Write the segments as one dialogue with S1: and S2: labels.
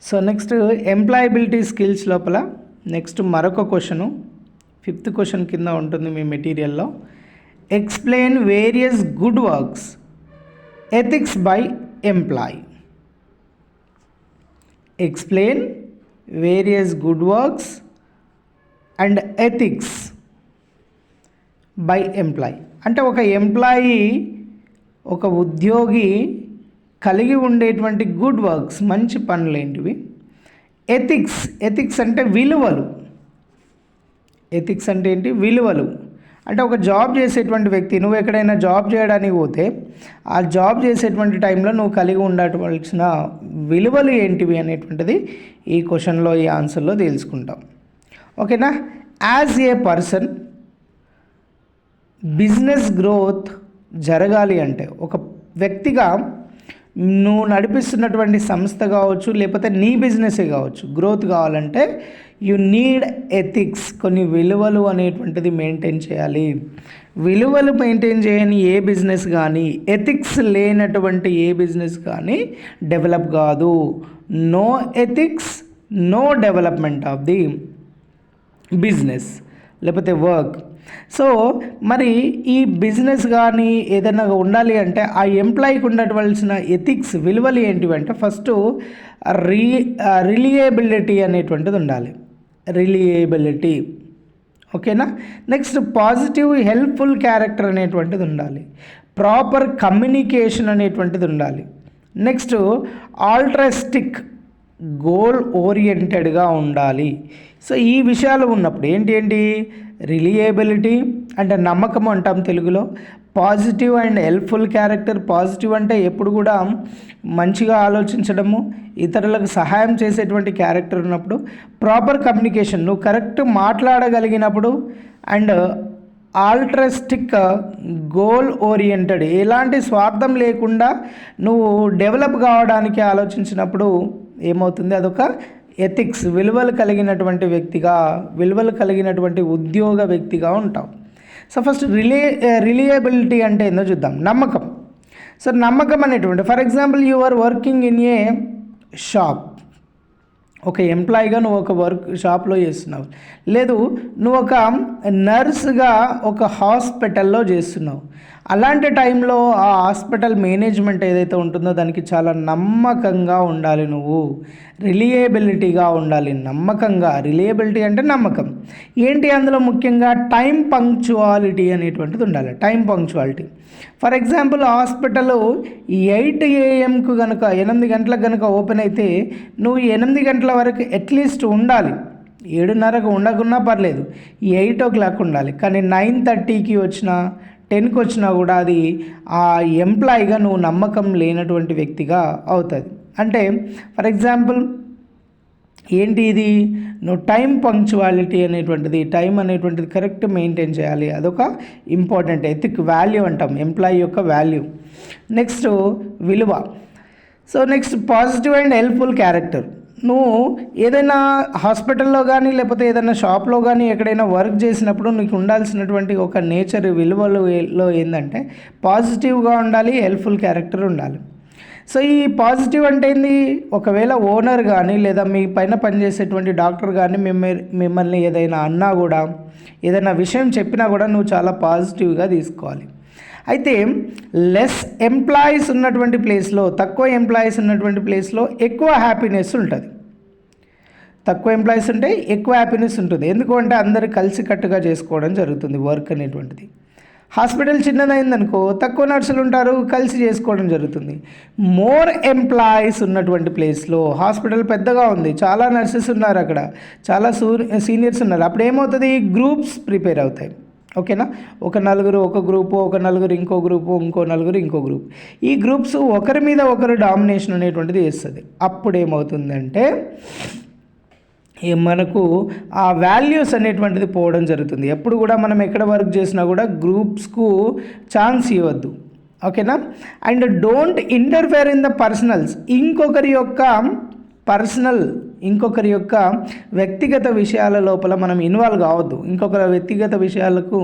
S1: So next employability skills లోపల next మరొక question 5th question కింద ఉంటుంది మీ మెటీరియల్లో. Explain various good works ethics by employ. Explain various good works and ethics by employ అంటే ఒక ఎంప్లాయీ, ఒక ఉద్యోగి కలిగి ఉండేటువంటి గుడ్ వర్క్స్, మంచి పనులు ఏంటివి. ఎథిక్స్ అంటే విలువలు. ఎథిక్స్ అంటే ఏంటి? విలువలు. అంటే ఒక జాబ్ చేసేటువంటి వ్యక్తి, నువ్వు ఎక్కడైనా జాబ్ చేయడానికి పోతే ఆ జాబ్ చేసేటువంటి టైంలో నువ్వు కలిగి ఉండవలసిన విలువలు ఏంటివి అనేటువంటిది ఈ క్వశ్చన్లో, ఈ ఆన్సర్లో తెలుసుకుంటాం. ఓకేనా. As a person business growth జరగాలి అంటే, ఒక వ్యక్తిగా నువ్వు నడిపిస్తున్నటువంటి సంస్థ కావచ్చు, లేకపోతే నీ బిజినెసే కావచ్చు, గ్రోత్ కావాలంటే యు నీడ్ ఎథిక్స్. కొన్ని విలువలు అనేటువంటిది మెయింటైన్ చేయాలి. విలువలు మెయింటైన్ చేయని ఏ బిజినెస్ కానీ, ఎథిక్స్ లేనటువంటి ఏ బిజినెస్ కానీ డెవలప్ కాదు. No ethics, no development of the business లేకపోతే వర్క్. సో మరి ఈ బిజినెస్ కానీ ఏదైనా ఉండాలి అంటే ఆ ఎంప్లాయీకి ఉండవలసిన ఎథిక్స్, విలువలు ఏంటివంటే ఫస్ట్ రిలయబిలిటీ అనేటువంటిది ఉండాలి. రిలయబిలిటీ. ఓకేనా. నెక్స్ట్ పాజిటివ్ హెల్ప్ఫుల్ క్యారెక్టర్ అనేటువంటిది ఉండాలి. ప్రాపర్ కమ్యూనికేషన్ అనేటువంటిది ఉండాలి. నెక్స్ట్ ఆల్ట్రస్టిక్, గోల్ ఓరియంటెడ్గా ఉండాలి. సో ఈ విషయాలు ఉన్నప్పుడు ఏంటి రిలయబిలిటీ అంటే నమ్మకం అంటాం తెలుగులో. Positive and helpful character. Positive అంటే ఎప్పుడు కూడా మంచిగా ఆలోచించడము, ఇతరులకు సహాయం చేసేటువంటి క్యారెక్టర్ ఉన్నప్పుడు. ప్రాపర్ కమ్యూనికేషన్, నువ్వు కరెక్ట్ మాట్లాడగలిగినప్పుడు. అండ్ ఆల్ట్రస్టిక్, గోల్ ఓరియంటెడ్, ఎలాంటి స్వార్థం లేకుండా నువ్వు డెవలప్ కావడానికి ఆలోచించినప్పుడు ఏమవుతుంది, అదొక ఎథిక్స్, విలువలు కలిగినటువంటి వ్యక్తిగా, విలువలు కలిగినటువంటి ఉద్యోగ వ్యక్తిగా ఉంటాం. సో ఫస్ట్ రిలయబిలిటీ అంటే ఏందో చూద్దాం. నమ్మకం. సో నమ్మకం అనేటువంటి, for example you are working in a shop. ఒక ఎంప్లాయీగా నువ్వు ఒక షాప్లో చేస్తున్నావు, లేదు నువ్వు ఒక నర్సుగా ఒక హాస్పిటల్లో చేస్తున్నావు. అలాంటి టైంలో ఆ హాస్పిటల్ మేనేజ్మెంట్ ఏదైతే ఉంటుందో దానికి చాలా నమ్మకంగా ఉండాలి. నువ్వు రిలయబిలిటీగా ఉండాలి. నమ్మకంగా, రిలయబిలిటీ అంటే నమ్మకం. ఏంటి అందులో ముఖ్యంగా టైం పంక్చువాలిటీ అనేటువంటిది ఉండాలి. Time punctuality. For example hospital 8 AM కనుక, 8 గంటలకు కనుక ఓపెన్ అయితే నువ్వు 8 గంటల వరకు అట్లీస్ట్ ఉండాలి. 7:30కు ఉండకున్నా పర్లేదు, 8 o'clock ఉండాలి. కానీ 9:30కి వచ్చినా 10కి వచ్చినా కూడా అది ఆ ఎంప్లాయీగా నువ్వు నమ్మకం లేనటువంటి వ్యక్తిగా అవుతుంది. అంటే ఫర్ ఎగ్జాంపుల్ ఏంటి ఇది, నువ్వు టైం పంక్చువాలిటీ అనేటువంటిది, టైం అనేటువంటిది కరెక్ట్ మెయింటైన్ చేయాలి. అదొక ఇంపార్టెంట్ ఎథిక్, వాల్యూ అంటాం, ఎంప్లాయీ యొక్క వాల్యూ. నెక్స్ట్ విలువ. So next positive and helpful character. నువ్వు ఏదైనా హాస్పిటల్లో కానీ లేకపోతే ఏదైనా షాప్లో కానీ ఎక్కడైనా వర్క్ చేసినప్పుడు నీకు ఉండాల్సినటువంటి ఒక నేచర్, విలువలలో ఏంటంటే పాజిటివ్గా ఉండాలి, హెల్ప్ఫుల్ క్యారెక్టర్ ఉండాలి. సో ఈ పాజిటివ్ అంటే ఏంది, ఒకవేళ ఓనర్ కానీ లేదా మీ పైన పనిచేసేటువంటి డాక్టర్ కానీ మిమ్మల్ని ఏదైనా అన్నా కూడా, ఏదైనా విషయం చెప్పినా కూడా నువ్వు చాలా పాజిటివ్గా తీసుకోవాలి. అయితే లెస్ ఎంప్లాయీస్ ఉన్నటువంటి ప్లేస్లో, తక్కువ ఎంప్లాయీస్ ఉన్నటువంటి ప్లేస్లో ఎక్కువ హ్యాపీనెస్ ఉంటుంది. తక్కువ ఎంప్లాయీస్ ఉంటే ఎక్కువ హ్యాపీనెస్ ఉంటుంది. ఎందుకంటే అందరూ కలిసికట్టుగా చేసుకోవడం జరుగుతుంది వర్క్ అనేటువంటిది. హాస్పిటల్ చిన్నదైందనుకో, తక్కువ నర్సులు ఉంటారు, కలిసి చేసుకోవడం జరుగుతుంది. మోర్ ఎంప్లాయీస్ ఉన్నటువంటి ప్లేస్లో, హాస్పిటల్ పెద్దగా ఉంది, చాలా నర్సెస్ ఉన్నారు, అక్కడ చాలా సీనియర్స్ ఉన్నారు, అప్పుడు ఏమవుతుంది, గ్రూప్స్ ప్రిపేర్ అవుతాయి. ఓకేనా. ఒక నలుగురు ఒక గ్రూపు, ఒక నలుగురు ఇంకో గ్రూపు, ఇంకో నలుగురు ఇంకో గ్రూప్. ఈ గ్రూప్స్ ఒకరి మీద ఒకరు డామినేషన్ అనేటువంటిది చేస్తుంది. అప్పుడు ఏమవుతుందంటే మనకు ఆ వాల్యూస్ అనేటువంటిది పోవడం జరుగుతుంది. ఎప్పుడు కూడా మనం ఎక్కడ వర్క్ చేసినా కూడా గ్రూప్స్కు ఛాన్స్ ఇవ్వద్దు. ఓకేనా. And don't interfere in the personals. ఇంకొకరి యొక్క పర్సనల్ ఇంకొకరి యొక్క వ్యక్తిగత విషయాల లోపల మనం ఇన్వాల్వ్ కావద్దు. ఇంకొకరి వ్యక్తిగత విషయాలకు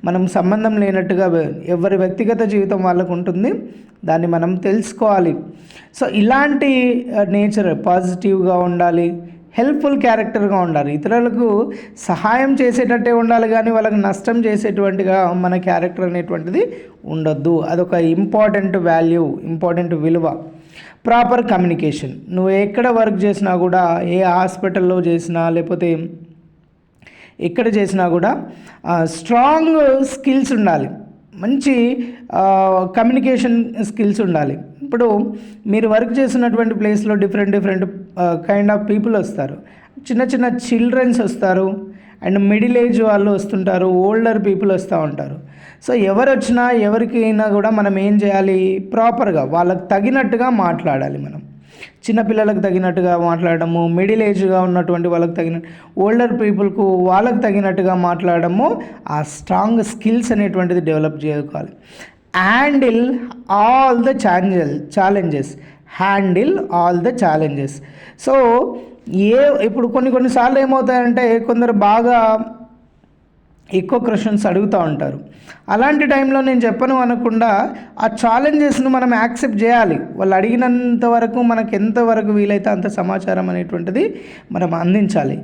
S1: మనం సంబంధం లేనట్టుగా ఎవరి వ్యక్తిగత జీవితం వాళ్ళకు ఉంటుంది, దాన్ని మనం తెలుసుకోవాలి. సో ఇలాంటి నేచర్ పాజిటివ్గా ఉండాలి, హెల్ప్ఫుల్ క్యారెక్టర్గా ఉండాలి. ఇతరులకు సహాయం చేసేటట్టే ఉండాలి, కానీ వాళ్ళకి నష్టం చేసేటువంటిగా మన క్యారెక్టర్ అనేటువంటిది ఉండొద్దు. అదొక ఇంపార్టెంట్ వాల్యూ, ఇంపార్టెంట్ విలువ. Proper communication. నువ్వు ఎక్కడ వర్క్ చేసినా కూడా, ఏ హాస్పిటల్లో చేసినా లేకపోతే ఎక్కడ చేసినా కూడా స్ట్రాంగ్ స్కిల్స్ ఉండాలి, మంచి కమ్యూనికేషన్ స్కిల్స్ ఉండాలి. ఇప్పుడు మీరు వర్క్ చేసినటువంటి ప్లేస్లో డిఫరెంట్ కైండ్ ఆఫ్ పీపుల్ వస్తారు. చిన్న చిన్న చిల్డ్రన్స్ వస్తారు, అండ్ మిడిల్ ఏజ్ వాళ్ళు వస్తుంటారు, ఓల్డర్ పీపుల్ వస్తూ ఉంటారు. సో ఎవరు వచ్చినా ఎవరికైనా కూడా మనం ఏం చేయాలి, ప్రాపర్గా వాళ్ళకి తగినట్టుగా మాట్లాడాలి. మనం చిన్నపిల్లలకు తగినట్టుగా మాట్లాడము, మిడిల్ ఏజ్గా ఉన్నటువంటి వాళ్ళకి ఓల్డర్ పీపుల్కు వాళ్ళకు తగినట్టుగా మాట్లాడము, ఆ స్ట్రాంగ్ స్కిల్స్ అనేటువంటిది డెవలప్ చేసుకోవాలి. Handle all the challenges. So ఇప్పుడు కొన్నిసార్లు ఏమవుతాయంటే, కొందరు బాగా ఎక్కువ క్వశ్చన్స్ అడుగుతూ ఉంటారు. అలాంటి టైంలో నేను చెప్పను అనకుండా ఆ ఛాలెంజెస్ను మనం యాక్సెప్ట్ చేయాలి. వాళ్ళు అడిగినంత వరకు మనకు ఎంతవరకు వీలైతే అంత సమాచారం అనేటువంటిది మనం అందించాలి.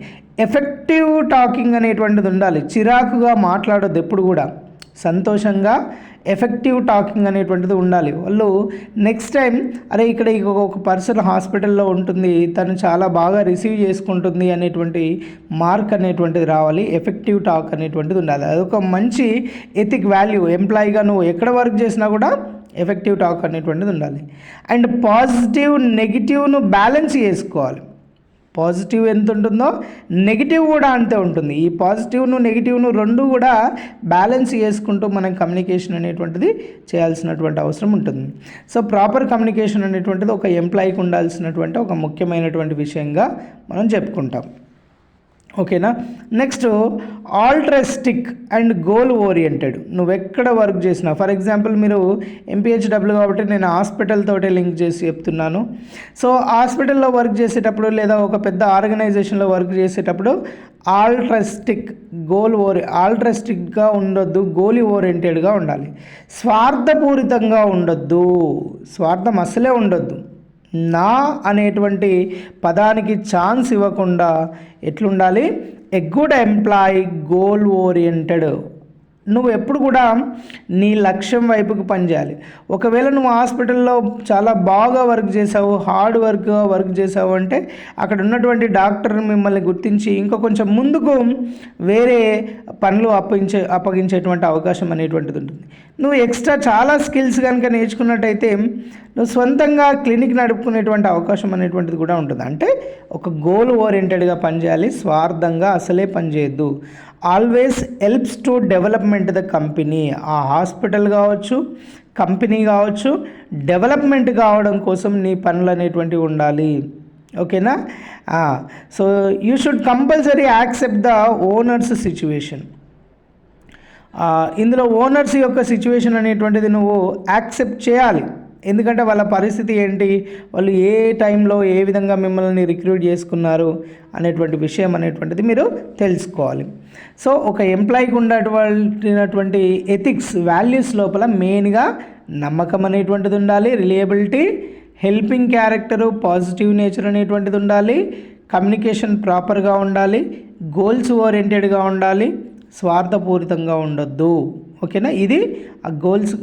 S1: ఎఫెక్టివ్ టాకింగ్ అనేటువంటిది ఉండాలి. చిరాకుగా మాట్లాడొద్దు ఎప్పుడు కూడా. సంతోషంగా ఎఫెక్టివ్ టాకింగ్ అనేటువంటిది ఉండాలి. వాళ్ళు నెక్స్ట్ టైం అరే ఇక్కడ ఒక పర్సన్ హాస్పిటల్లో ఉంటుంది, తను చాలా బాగా రిసీవ్ చేసుకుంటుంది అనేటువంటి మార్క్ అనేటువంటిది రావాలి. ఎఫెక్టివ్ టాక్ అనేటువంటిది ఉండాలి. అదొక మంచి ఎథిక్ వాల్యూ. ఎంప్లాయీగా నువ్వు ఎక్కడ వర్క్ చేసినా కూడా ఎఫెక్టివ్ టాక్ అనేటువంటిది ఉండాలి. అండ్ పాజిటివ్ నెగిటివ్ను బ్యాలెన్స్ చేసుకోవాలి. పాజిటివ్ ఎంత ఉంటుందో నెగిటివ్ కూడా అంతే ఉంటుంది. ఈ పాజిటివ్ను నెగిటివ్ను రెండు కూడా బ్యాలెన్స్ చేసుకుంటూ మనం కమ్యూనికేషన్ అనేటువంటిది చేయాల్సినటువంటి అవసరం ఉంటుంది. సో ప్రాపర్ కమ్యూనికేషన్ అనేటువంటిది ఒక ఎంప్లాయీకి ఉండాల్సినటువంటి ఒక ముఖ్యమైనటువంటి విషయంగా మనం చెప్పుకుంటాం. ఓకేనా. Next altruistic and goal oriented. నువ్వు ఎక్కడ వర్క్ చేసినా, ఫర్ ఎగ్జాంపుల్ మీరు MPHW కాబట్టి నేను హాస్పిటల్ తోటే లింక్ చేసి చెప్తున్నాను. సో హాస్పిటల్లో వర్క్ చేసేటప్పుడు లేదా ఒక పెద్ద ఆర్గనైజేషన్లో వర్క్ చేసేటప్పుడు ఆల్ట్రస్టిక్గా ఉండొద్దు, గోల్ ఓరియంటెడ్గా ఉండాలి. స్వార్థపూరితంగా ఉండొద్దు, స్వార్థం అసలే ఉండొద్దు. నా అనేటువంటి పదానికి ఛాన్స్ ఇవ్వకుండా ఎట్లుండాలి, a good employee, goal oriented. నువ్వు ఎప్పుడు కూడా నీ లక్ష్యం వైపుకు పనిచేయాలి. ఒకవేళ నువ్వు హాస్పిటల్లో చాలా బాగా వర్క్ చేసావు, హార్డ్ వర్క్ చేసావు అంటే అక్కడ ఉన్నటువంటి డాక్టర్ మిమ్మల్ని గుర్తించి ఇంకా కొంచెం ముందుకు వేరే పనులు అప్పగించేటువంటి అవకాశం అనేటువంటిది ఉంటుంది. నువ్వు ఎక్స్ట్రా చాలా స్కిల్స్ కనుక నేర్చుకున్నట్టయితే నువ్వు సొంతంగా క్లినిక్ నడుపుకునేటువంటి అవకాశం అనేటువంటిది కూడా ఉంటుంది. అంటే ఒక గోల్ ఓరియంటెడ్గా పనిచేయాలి, స్వార్థంగా అసలే పనిచేయద్దు. Always helps to development the company. ఆ హాస్పిటల్ కావచ్చు, కంపెనీ కావచ్చు, డెవలప్మెంట్ కావడం కోసం నీ పనులు అనేటువంటివి ఉండాలి. ఓకేనా. So you should compulsory accept the owners situation. ఇందులో ఓనర్స్ యొక్క సిచ్యువేషన్ అనేటువంటిది నువ్వు యాక్సెప్ట్ చేయాలి. ఎందుకంటే వాళ్ళ పరిస్థితి ఏంటి, వాళ్ళు ఏ టైంలో ఏ విధంగా మిమ్మల్ని రిక్రూట్ చేసుకున్నారు అనేటువంటి విషయం అనేటువంటిది మీరు తెలుసుకోవాలి. సో ఒక ఎంప్లాయీకి ఉన్నటువంటి ఎథిక్స్, వాల్యూస్ లోపల మెయిన్గా నమ్మకం అనేటువంటిది ఉండాలి, reliability, helping character, positive nature అనేటువంటిది ఉండాలి, కమ్యూనికేషన్ ప్రాపర్గా ఉండాలి, గోల్స్ ఓరియంటెడ్గా ఉండాలి, స్వార్థపూరితంగా ఉండొద్దు. ఓకేనా. ఇది ఆ గోల్స్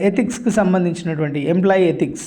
S1: ఎథిక్స్కి సంబంధించినటువంటి ఎంప్లాయీ ఎథిక్స్.